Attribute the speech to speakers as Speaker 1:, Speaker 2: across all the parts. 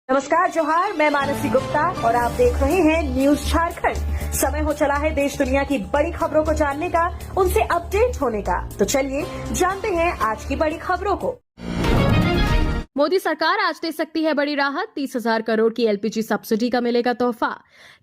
Speaker 1: नमस्कार, जोहार। मैं मानसी गुप्ता और आप देख रहे हैं न्यूज झारखंड। समय हो चला है देश दुनिया की बड़ी खबरों को जानने का, उनसे अपडेट होने का। तो चलिए जानते हैं आज की बड़ी खबरों को।
Speaker 2: मोदी सरकार आज दे सकती है बड़ी राहत। 30,000 करोड़ की एलपीजी सब्सिडी का मिलेगा तोहफा।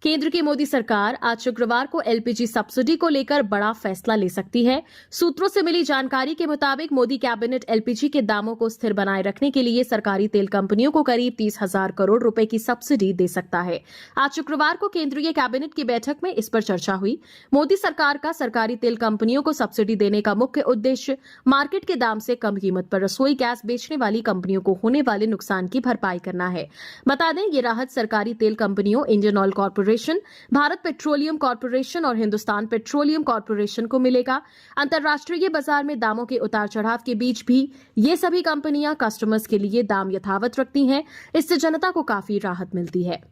Speaker 2: केंद्र की मोदी सरकार आज शुक्रवार को एलपीजी सब्सिडी को लेकर बड़ा फैसला ले सकती है। सूत्रों से मिली जानकारी के मुताबिक मोदी कैबिनेट एलपीजी के दामों को स्थिर बनाए रखने के लिए सरकारी तेल कंपनियों को करीब 30,000 करोड़ रुपए की सब्सिडी दे सकता है। आज शुक्रवार को केंद्रीय कैबिनेट की बैठक में इस पर चर्चा हुई। मोदी सरकार का सरकारी तेल कंपनियों को सब्सिडी देने का मुख्य उद्देश्य मार्केट के दाम से कम कीमत पर रसोई गैस बेचने वाली कंपनियों को होने वाले नुकसान की भरपाई करना है। बता दें, ये राहत सरकारी तेल कंपनियों Indian oil corporation, Bharat petroleum corporation और हिंदुस्तान पेट्रोलियम कॉर्पोरेशन को मिलेगा। अंतर्राष्ट्रीय बाजार में दामों के उतार चढ़ाव के बीच भी ये सभी कंपनियां कस्टमर्स के लिए दाम यथावत रखती हैं। इससे जनता को काफी राहत मिलती है।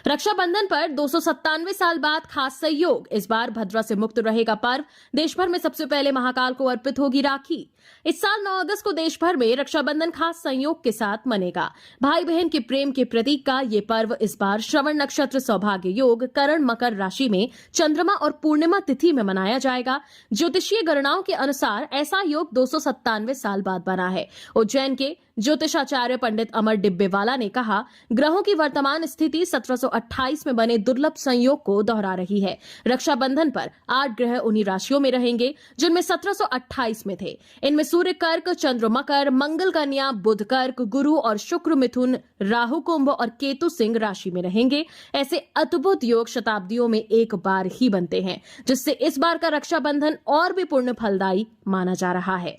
Speaker 2: रक्षाबंधन पर 297 साल बाद खास सहयोग। इस बार भद्रा से मुक्त रहेगा पर्व। देश भर में सबसे पहले महाकाल को अर्पित होगी राखी। इस साल 9 अगस्त को देश भर में रक्षाबंधन खास संयोग के साथ मनेगा। भाई बहन के प्रेम के प्रतीक का ये पर्व इस बार श्रवण नक्षत्र, सौभाग्य योग, करण मकर राशि में चंद्रमा और पूर्णिमा तिथि में मनाया जाएगा। ज्योतिषीय गणनाओं के अनुसार ऐसा योग 297 साल बाद बना है। उज्जैन के ज्योतिषाचार्य पंडित अमर डिब्बेवाला ने कहा, ग्रहों की वर्तमान स्थिति 1728 में बने दुर्लभ संयोग को दोहरा रही है। रक्षाबंधन पर 8 ग्रह उन्हीं राशियों में रहेंगे जिनमें 1728 में थे। इनमें सूर्य कर्क, चंद्र मकर, मंगल कन्या, बुध कर्क, गुरु और शुक्र मिथुन, राहु कुंभ और केतु सिंह राशि में रहेंगे। ऐसे अद्भुत योग शताब्दियों में एक बार ही बनते हैं, जिससे इस बार का रक्षाबंधन और भी पुण्य फलदायी माना जा रहा है।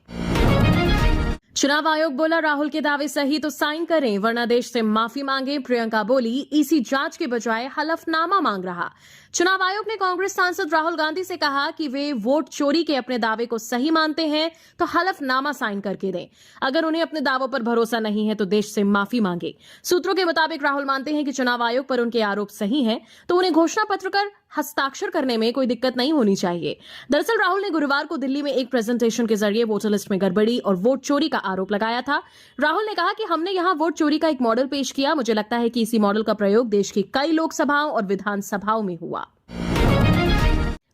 Speaker 2: चुनाव आयोग बोला, राहुल के दावे सही तो साइन करें वरना देश से माफी मांगे। प्रियंका बोली, ईसी जांच के बजाय हलफनामा मांग रहा। चुनाव आयोग ने कांग्रेस सांसद राहुल गांधी से कहा कि वे वोट चोरी के अपने दावे को सही मानते हैं तो हलफनामा साइन करके दें। अगर उन्हें अपने दावों पर भरोसा नहीं है तो देश से माफी मांगे। सूत्रों के मुताबिक राहुल मानते हैं कि चुनाव आयोग पर उनके आरोप सही हैं, तो उन्हें घोषणा पत्र कर हस्ताक्षर करने में कोई दिक्कत नहीं होनी चाहिए। दरअसल राहुल ने गुरुवार को दिल्ली में एक प्रेजेंटेशन के जरिए वोटर लिस्ट में गड़बड़ी और वोट चोरी का आरोप लगाया था। राहुल ने कहा कि हमने यहां वोट चोरी का एक मॉडल पेश किया। मुझे लगता है कि इसी मॉडल का प्रयोग देश की कई लोकसभाओं और विधानसभाओं में हुआ।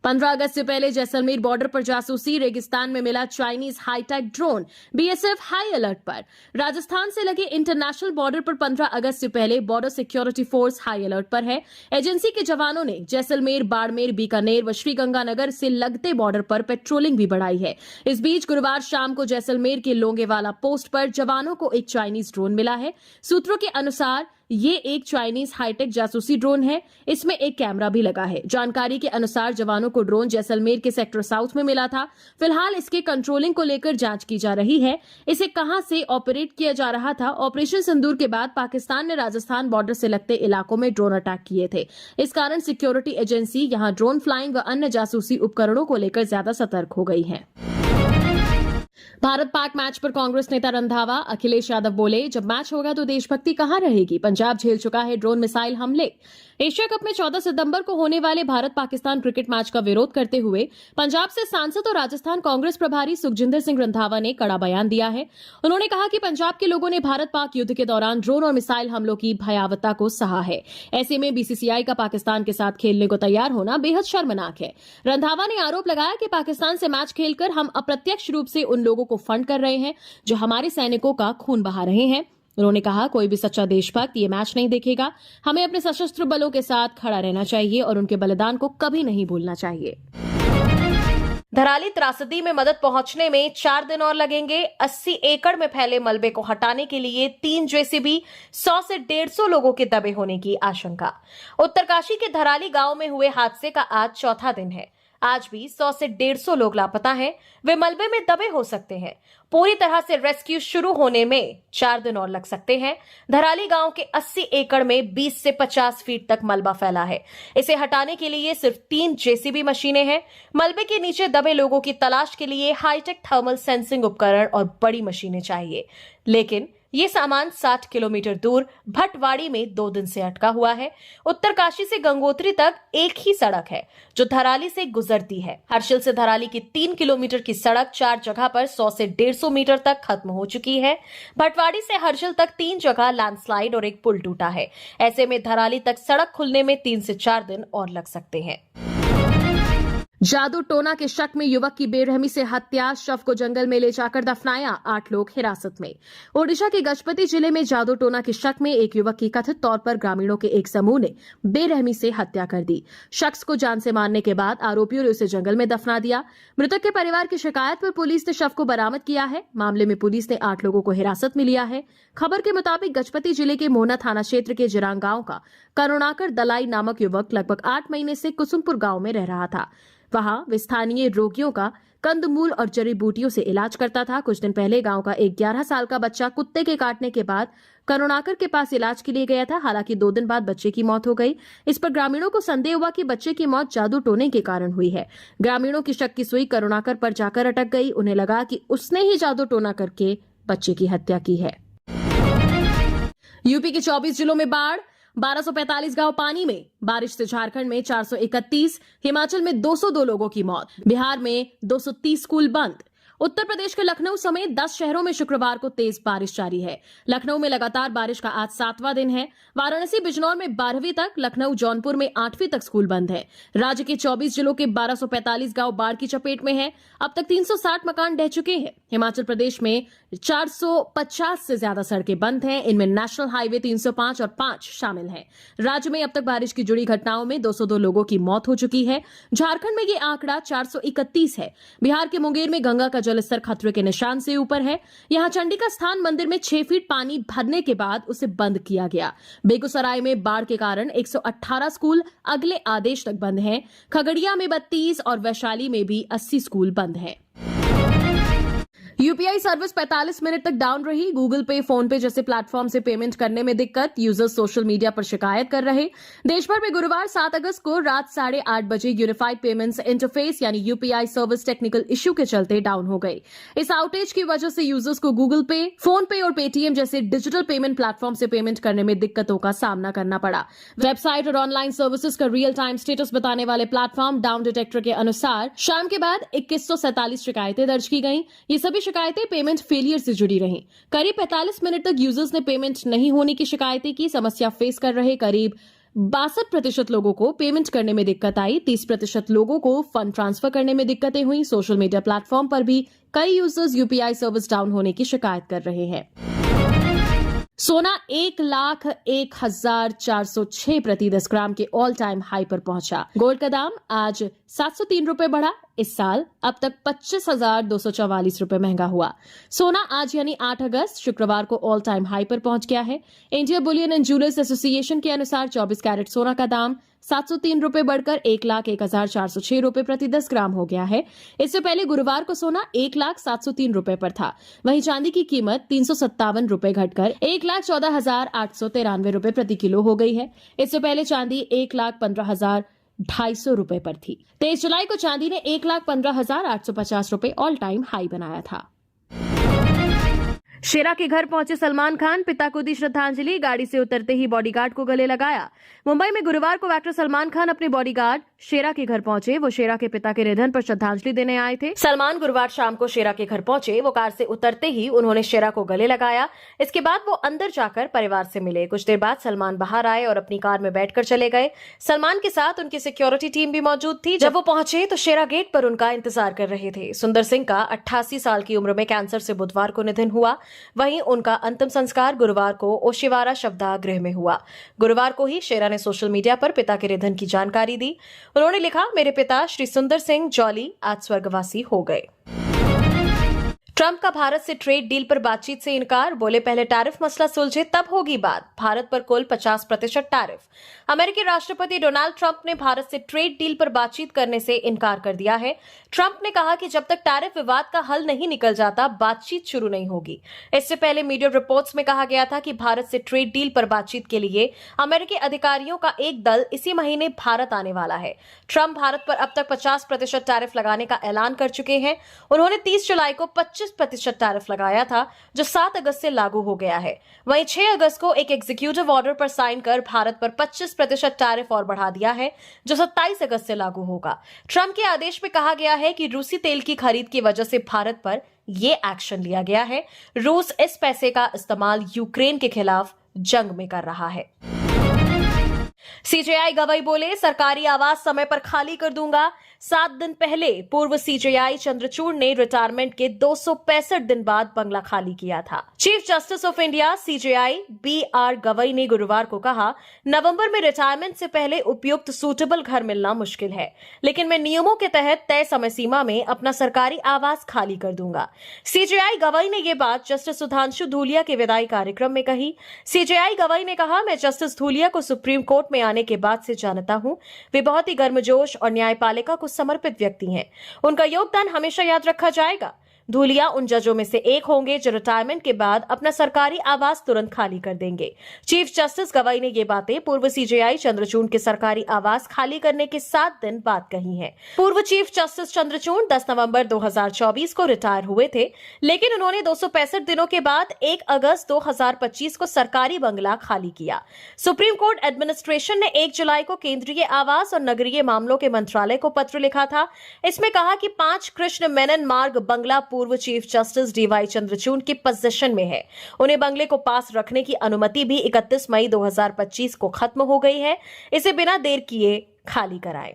Speaker 2: 15 अगस्त से पहले जैसलमेर बॉर्डर पर जासूसी, रेगिस्तान में मिला Chinese high tech drone. BSF high alert पर। राजस्थान से लगे इंटरनेशनल बॉर्डर पर 15 अगस्त से पहले border security force high alert पर है। एजेंसी के जवानों ने जैसलमेर, बाड़मेर, बीकानेर व श्रीगंगानगर से लगते बॉर्डर पर पेट्रोलिंग भी बढ़ाई है। इस बीच गुरुवार शाम को जैसलमेर के लोंगेवाला पोस्ट पर जवानों को एक चाइनीज ड्रोन मिला है। सूत्रों के अनुसार ये एक चाइनीज हाईटेक जासूसी ड्रोन है। इसमें एक कैमरा भी लगा है। जानकारी के अनुसार जवानों को ड्रोन जैसलमेर के सेक्टर साउथ में मिला था। फिलहाल इसके कंट्रोलिंग को लेकर जांच की जा रही है। इसे कहां से ऑपरेट किया जा रहा था। ऑपरेशन सिंदूर के बाद पाकिस्तान ने राजस्थान बॉर्डर से लगते इलाकों में ड्रोन अटैक किए थे। इस कारण सिक्योरिटी एजेंसी यहां ड्रोन फ्लाइंग व अन्य जासूसी उपकरणों को लेकर ज्यादा सतर्क हो गई है। भारत पाक मैच पर कांग्रेस नेता रंधावा। अखिलेश यादव बोले, जब मैच होगा तो देशभक्ति कहां रहेगी। पंजाब झेल चुका है ड्रोन मिसाइल हमले। एशिया कप में 14 सितंबर को होने वाले भारत पाकिस्तान क्रिकेट मैच का विरोध करते हुए पंजाब से सांसद और राजस्थान कांग्रेस प्रभारी सुखजिंदर सिंह रंधावा ने कड़ा बयान दिया है। उन्होंने कहा कि पंजाब के लोगों ने भारत पाक युद्ध के दौरान ड्रोन और मिसाइल हमलों की भयावहता को सहा है। ऐसे में बीसीसीआई का पाकिस्तान के साथ खेलने को तैयार होना बेहद शर्मनाक है। रंधावा ने आरोप लगाया कि पाकिस्तान से मैच खेलकर हम अप्रत्यक्ष रूप से उन लोगों को फंड कर रहे हैं जो हमारे सैनिकों का खून बहा रहे हैं। उन्होंने कहा, कोई भी सच्चा देशभक्त ये मैच नहीं देखेगा। हमें अपने सशस्त्र बलों के साथ खड़ा रहना चाहिए और उनके बलिदान को कभी नहीं भूलना चाहिए। धराली त्रासदी में मदद पहुंचने में 4 दिन और लगेंगे। 80 एकड़ में फैले मलबे को हटाने के लिए 3 जेसीबी, 100 से 150 लोगों के दबे होने की आशंका। उत्तरकाशी के धराली गांव में हुए हादसे का आज चौथा दिन है। आज भी 100 से 150 लोग लापता हैं। वे मलबे में दबे हो सकते हैं। पूरी तरह से रेस्क्यू शुरू होने में 4 दिन और लग सकते हैं। धराली गांव के 80 एकड़ में 20 से 50 फीट तक मलबा फैला है। इसे हटाने के लिए सिर्फ 3 जेसीबी मशीनें हैं। मलबे के नीचे दबे लोगों की तलाश के लिए हाईटेक थर्मल सेंसिंग उपकरण और बड़ी मशीनें चाहिए। लेकिन ये सामान 60 किलोमीटर दूर भटवाड़ी में 2 दिन से अटका हुआ है। उत्तरकाशी से गंगोत्री तक एक ही सड़क है जो धराली से गुजरती है। हर्षिल से धराली की 3 किलोमीटर की सड़क 4 जगह पर 100 से 150 मीटर तक खत्म हो चुकी है। भटवाड़ी से हर्षिल तक 3 जगह लैंडस्लाइड और एक पुल टूटा है। ऐसे में धराली तक सड़क खुलने में 3 से 4 दिन और लग सकते हैं। जादू टोना के शक में युवक की बेरहमी से हत्या, शव को जंगल में ले जाकर दफनाया, 8 लोग हिरासत में। ओडिशा के गजपति जिले में जादू टोना के शक में एक युवक की कथित तौर पर ग्रामीणों के एक समूह ने बेरहमी से हत्या कर दी। शख्स को जान से मारने के बाद आरोपियों ने उसे जंगल में दफना दिया। मृतक के परिवार की शिकायत पर पुलिस ने शव को बरामद किया है। मामले में पुलिस ने 8 लोगों को हिरासत में लिया है। खबर के मुताबिक गजपति जिले के मोहना थाना क्षेत्र के जिरांग गांव का करुणाकर दलाई नामक युवक लगभग 8 महीने से कुसुमपुर गांव में रह रहा था। वहां वे स्थानीय रोगियों का कंदमूल और जड़ी बूटियों से इलाज करता था। कुछ दिन पहले गांव का एक 11 साल का बच्चा कुत्ते के काटने के बाद करुणाकर के पास इलाज के लिए गया था। हालांकि 2 दिन बाद बच्चे की मौत हो गई। इस पर ग्रामीणों को संदेह हुआ कि बच्चे की मौत जादू टोने के कारण हुई है। ग्रामीणों की शक की सुई करुणाकर पर जाकर अटक गई। उन्हें लगा कि उसने ही जादू टोना करके बच्चे की हत्या की है। यूपी के 24 जिलों में बाढ़, 1245 गांव पानी में। बारिश से झारखंड में 431, हिमाचल में 202 लोगों की मौत। बिहार में 230 स्कूल बंद। उत्तर प्रदेश के लखनऊ समेत 10 शहरों में शुक्रवार को तेज बारिश जारी है। लखनऊ में लगातार बारिश का आज 7वां दिन है। वाराणसी बिजनौर में 12वीं तक, लखनऊ जौनपुर में 8वीं तक स्कूल बंद है। राज्य के 24 जिलों के 1245 गांव बाढ़ की चपेट में हैं। अब तक 360 मकान ढह चुके हैं। हिमाचल प्रदेश में 450 से ज्यादा सड़कें बंद हैं। इनमें नेशनल हाईवे 305 और 5 शामिल हैं। राज्य में अब तक बारिश की जुड़ी घटनाओं में 202 लोगों की मौत हो चुकी है। झारखंड में ये आंकड़ा 431 है। बिहार के मुंगेर में गंगा का जलस्तर खतरे के निशान से ऊपर है। यहां चंडिका स्थान मंदिर में 6 फीट पानी भरने के बाद उसे बंद किया गया। बेगूसराय में बाढ़ के कारण 118 स्कूल अगले आदेश तक बंद हैं। खगड़िया में 32 और वैशाली में भी 80 स्कूल बंद हैं। यूपीआई सर्विस 45 मिनट तक डाउन रही। गूगल पे, फोन पे जैसे प्लेटफॉर्म से पेमेंट करने में दिक्कत, यूजर्स सोशल मीडिया पर शिकायत कर रहे। देश भर में गुरुवार 7 अगस्त को रात 8:30 बजे यूनिफाइड पेमेंट्स इंटरफेस यानी यूपीआई सर्विस टेक्निकल इश्यू के चलते डाउन हो गई। इस आउटेज की वजह से यूजर्स को गूगल पे, फोन पे और पेटीएम जैसे डिजिटल पेमेंट प्लेटफॉर्म से पेमेंट करने में दिक्कतों का सामना करना पड़ा। वेबसाइट और ऑनलाइन सर्विसेज का रियल टाइम स्टेटस बताने वाले प्लेटफॉर्म डाउन डिटेक्टर के अनुसार शाम के बाद 2147 शिकायतें दर्ज की गई। ये सभी शिकायतें पेमेंट फेलियर से जुड़ी रहीं। करीब 45 मिनट तक यूजर्स ने पेमेंट नहीं होने की शिकायतें की। समस्या फेस कर रहे करीब 62% लोगों को पेमेंट करने में दिक्कत आई। 30% लोगों को फंड ट्रांसफर करने में दिक्कतें हुई। सोशल मीडिया प्लेटफॉर्म पर भी कई यूजर्स यूपीआई सर्विस डाउन होने की शिकायत कर रहे हैं। सोना 1,01,406 प्रति 10 ग्राम के ऑल टाइम हाई पर पहुंचा। गोल्ड का दाम आज 703 रुपए बढ़ा। इस साल अब तक 25,244 रुपए महंगा हुआ। सोना आज यानी 8 अगस्त शुक्रवार को ऑल टाइम हाई पर पहुंच गया है। India Boolean and jewellers association के अनुसार 24 कैरेट सोना का दाम 703 रुपए बढ़कर 1,01,406 रुपए प्रति 10 ग्राम हो गया है। इससे पहले गुरुवार को सोना 1,0703 रुपए पर था। वहीं चांदी की कीमत 357 रुपए घटकर 1,14,893 रुपए प्रति किलो हो गई है। इससे पहले चांदी 1,15,250 रुपए पर थी। 23 जुलाई को चांदी ने 1,15,850 रुपए ऑल टाइम हाई बनाया था। शेरा के घर पहुंचे सलमान खान, पिता को दी श्रद्धांजलि। गाड़ी से उतरते ही बॉडीगार्ड को गले लगाया। मुंबई में गुरुवार को एक्टर सलमान खान अपने बॉडीगार्ड शेरा के घर पहुंचे। वो शेरा के पिता के निधन पर श्रद्धांजलि देने आए थे। सलमान गुरुवार शाम को शेरा के घर पहुंचे। वो कार से उतरते ही उन्होंने शेरा को गले लगाया। इसके बाद वो अंदर जाकर परिवार से मिले। कुछ देर बाद सलमान बाहर आए और अपनी कार में बैठकर चले गए। सलमान के साथ उनकी सिक्योरिटी टीम भी मौजूद थी। जब वो पहुंचे तो शेरा गेट पर उनका इंतजार कर रहे थे। सुंदर सिंह का 88 साल की उम्र में कैंसर से बुधवार को निधन हुआ। वहीं उनका अंतिम संस्कार गुरुवार को ओशिवारा शवदाह गृह में हुआ। गुरुवार को ही शेरा ने सोशल मीडिया पर पिता के निधन की जानकारी दी। उन्होंने लिखा, मेरे पिता श्री सुंदर सिंह जॉली आज स्वर्गवासी हो गए। ट्रंप का भारत से ट्रेड डील पर बातचीत से इनकार। बोले, पहले टैरिफ मसला सुलझे तब होगी बात। भारत पर कुल 50% टैरिफ। अमेरिकी राष्ट्रपति डोनाल्ड ट्रंप ने भारत से ट्रेड डील पर बातचीत करने से इनकार कर दिया है। ट्रंप ने कहा कि जब तक टैरिफ विवाद का हल नहीं निकल जाता, बातचीत शुरू नहीं होगी। इससे पहले मीडिया रिपोर्ट्स में कहा गया था कि भारत से ट्रेड डील पर बातचीत के लिए अमेरिकी अधिकारियों का एक दल इसी महीने भारत आने वाला है। ट्रंप भारत पर अब तक 50% टैरिफ लगाने का ऐलान कर चुके हैं। उन्होंने 30 जुलाई को
Speaker 1: 25% टैरिफ लगाया था, जो 7 अगस्त से लागू हो गया है। वहीं 6 अगस्त को एक एग्जीक्यूटिव ऑर्डर पर साइन कर भारत पर 25% टैरिफ और बढ़ा दिया है, जो 27 अगस्त से लागू होगा। ट्रंप के आदेश में कहा गया है कि रूसी तेल की खरीद की वजह से भारत पर यह एक्शन लिया गया है। रूस इस पैसे का इस्तेमाल यूक्रेन के खिलाफ जंग में कर रहा है। सीजेआई गवाई बोले, सरकारी आवास समय पर खाली कर दूंगा। 7 दिन पहले पूर्व सीजेआई चंद्रचूड़ ने रिटायरमेंट के 265 दिन बाद बंगला खाली किया था। Chief justice of India CJI B R. Gavai ने गुरुवार को कहा, नवंबर में रिटायरमेंट से पहले उपयुक्त सूटेबल घर मिलना मुश्किल है, लेकिन मैं नियमों के तहत तय समय सीमा में अपना सरकारी आवास खाली कर दूंगा। सीजेआई गवई ने यह बात जस्टिस सुधांशु धूलिया के विदाई कार्यक्रम में कही। सीजेआई गवई ने कहा, मैं जस्टिस धूलिया को सुप्रीम कोर्ट में आने के बाद से जानता हूं। वे बहुत ही गर्मजोश और न्यायपालिका को समर्पित व्यक्ति हैं। उनका योगदान हमेशा याद रखा जाएगा। धूलिया उन जजों में से एक होंगे जो रिटायरमेंट के बाद अपना सरकारी आवास तुरंत खाली कर देंगे। चीफ जस्टिस गवाई ने ये बातें पूर्व सीजेआई चंद्रचूड़ के सरकारी आवास खाली करने के 7 दिन बाद कही हैं। पूर्व चीफ जस्टिस चंद्रचूड़ 10 नवंबर 2024 को रिटायर हुए थे, लेकिन उन्होंने 265 दिनों के बाद 1 अगस्त 2025 को सरकारी बंगला खाली किया। सुप्रीम कोर्ट एडमिनिस्ट्रेशन ने 1 जुलाई को केंद्रीय आवास और नगरीय मामलों के मंत्रालय को पत्र लिखा था। इसमें कहा कि 5 कृष्ण मेनन मार्ग बंगला पूर्व चीफ जस्टिस डीवाई चंद्रचूड़ के पोजीशन में है। उन्हें बंगले को पास रखने की अनुमति भी 31 मई 2025 को खत्म हो गई है। इसे बिना देर किए खाली कराएं।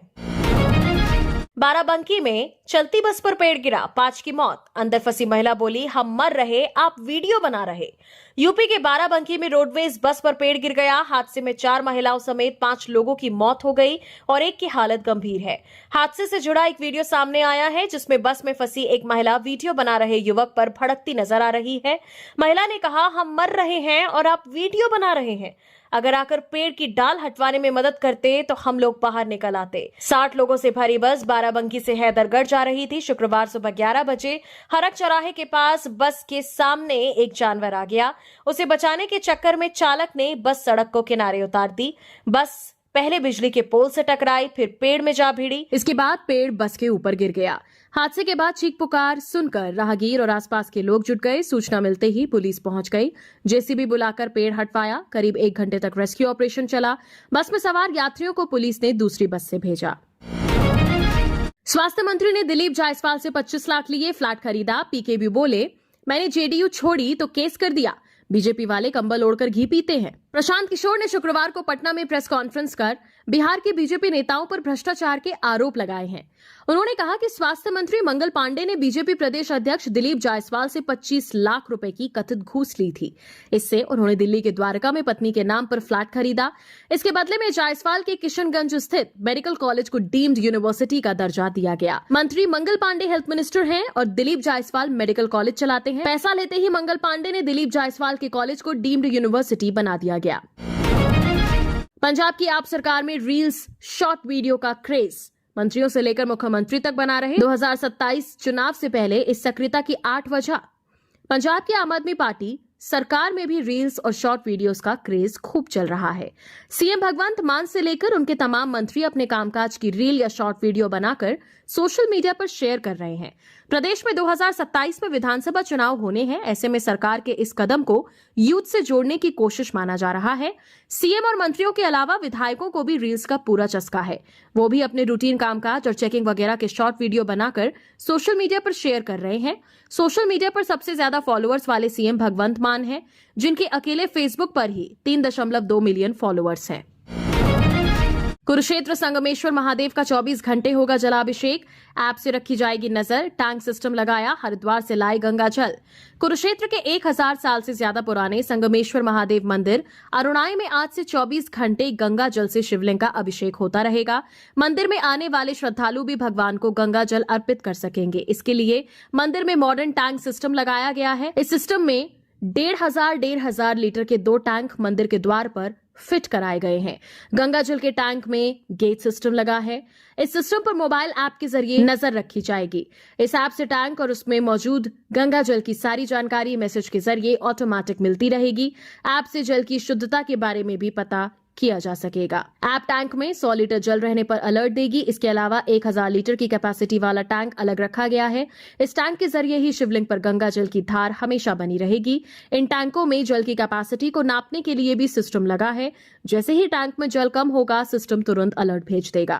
Speaker 1: बाराबंकी में चलती बस पर पेड़ गिरा, 5 की मौत। अंदर फंसी महिला बोली, हम मर रहे, आप वीडियो बना रहे। यूपी के बाराबंकी में रोडवेज बस पर पेड़ गिर गया। हादसे में 4 महिलाओं समेत 5 लोगों की मौत हो गई और एक की हालत गंभीर है। हादसे से जुड़ा एक वीडियो सामने आया है, जिसमें बस में फंसी एक महिला वीडियो बना रहे युवक पर भड़कती नजर आ रही है। महिला ने कहा, हम मर रहे हैं और आप वीडियो बना रहे हैं। अगर आकर पेड़ की डाल हटवाने में मदद करते तो हम लोग बाहर निकल आते। 60 लोगों से भरी बस बाराबंकी से हैदरगढ़ जा रही थी। शुक्रवार सुबह 11 बजे हरक चौराहे के पास बस के सामने एक जानवर आ गया। उसे बचाने के चक्कर में चालक ने बस सड़क को किनारे उतार दी। बस पहले बिजली के पोल से टकराई, फिर पेड़ में जा भिड़ी। इसके बाद पेड़ बस के ऊपर गिर गया। हादसे के बाद चीख पुकार सुनकर राहगीर और आसपास के लोग जुट गए। सूचना मिलते ही पुलिस पहुंच गई। जेसीबी बुलाकर पेड़ हटवाया। करीब 1 घंटे तक रेस्क्यू ऑपरेशन चला। बस में सवार यात्रियों को पुलिस ने दूसरी बस से भेजा। स्वास्थ्य मंत्री ने दिलीप जायसवाल से 25 लाख लिए, फ्लैट खरीदा। पीकेबी बोले, मैंने जेडीयू छोड़ी तो केस कर दिया। बीजेपी वाले कंबल ओढ़कर घी पीते हैं। प्रशांत किशोर ने शुक्रवार को पटना में प्रेस कॉन्फ्रेंस कर बिहार के बीजेपी नेताओं पर भ्रष्टाचार के आरोप लगाए हैं। उन्होंने कहा कि स्वास्थ्य मंत्री मंगल पांडे ने बीजेपी प्रदेश अध्यक्ष दिलीप जायसवाल से 25 लाख रुपए की कथित घूस ली थी। इससे उन्होंने दिल्ली के द्वारका में पत्नी के नाम पर फ्लैट खरीदा। इसके बदले में जायसवाल के किशनगंज स्थित मेडिकल कॉलेज को डीम्ड यूनिवर्सिटी का दर्जा दिया गया। मंत्री मंगल पांडे हेल्थ मिनिस्टर हैं और दिलीप जायसवाल मेडिकल कॉलेज चलाते हैं। पैसा लेते ही मंगल पांडे ने दिलीप जायसवाल के कॉलेज को डीम्ड यूनिवर्सिटी बना दिया गया। पंजाब की आप सरकार में रील्स शॉर्ट वीडियो का क्रेज मंत्रियों से लेकर मुख्यमंत्री तक बना रहे। 2027 चुनाव से पहले इस सक्रियता की 8 वजह। पंजाब की आम आदमी पार्टी सरकार में भी रील्स और शॉर्ट वीडियोस का क्रेज खूब चल रहा है। सीएम भगवंत मान से लेकर उनके तमाम मंत्री अपने कामकाज की रील या शॉर्ट वीडियो बनाकर सोशल मीडिया पर शेयर कर रहे हैं। प्रदेश में 2027 में विधानसभा चुनाव होने हैं। ऐसे में सरकार के इस कदम को यूथ से जोड़ने की कोशिश माना जा रहा है। सीएम और मंत्रियों के अलावा विधायकों को भी रील्स का पूरा चस्का है। वो भी अपने रूटीन कामकाज और चेकिंग वगैरह के शॉर्ट वीडियो बनाकर सोशल मीडिया पर शेयर कर रहे हैं। सोशल मीडिया पर सबसे ज्यादा फॉलोअर्स वाले सीएम भगवंत मान हैं, जिनके अकेले फेसबुक पर ही 3.2 मिलियन फॉलोअर्स हैं। कुरुक्षेत्र संगमेश्वर महादेव का 24 घंटे होगा जलाभिषेक। ऐप से रखी जाएगी नजर। टैंक सिस्टम लगाया। हरिद्वार से लाए गंगा जल। कुरुक्षेत्र के 1000 साल से ज्यादा पुराने संगमेश्वर महादेव मंदिर अरुणाई में आज से 24 घंटे गंगा जल से शिवलिंग का अभिषेक होता रहेगा। मंदिर में आने वाले श्रद्धालु भी भगवान को गंगा जल अर्पित कर सकेंगे। इसके लिए मंदिर में मॉडर्न टैंक सिस्टम लगाया गया है। इस सिस्टम में 1,500 लीटर के 2 टैंक मंदिर के द्वार पर फिट कराए गए हैं। गंगा जल के टैंक में गेट सिस्टम लगा है। इस सिस्टम पर मोबाइल ऐप के जरिए नजर रखी जाएगी। इस ऐप से टैंक और उसमें मौजूद गंगा जल की सारी जानकारी मैसेज के जरिए ऑटोमेटिक मिलती रहेगी। ऐप से जल की शुद्धता के बारे में भी पता
Speaker 2: किया जा सकेगा। ऐप टैंक में 100 लीटर जल रहने पर अलर्ट देगी। इसके अलावा 1000 लीटर की कैपेसिटी वाला टैंक अलग रखा गया है। इस टैंक के जरिए ही शिवलिंग पर गंगा जल की धार हमेशा बनी रहेगी। इन टैंकों में जल की कैपेसिटी को नापने के लिए भी सिस्टम लगा है। जैसे ही टैंक में जल कम होगा, सिस्टम तुरंत अलर्ट भेज देगा।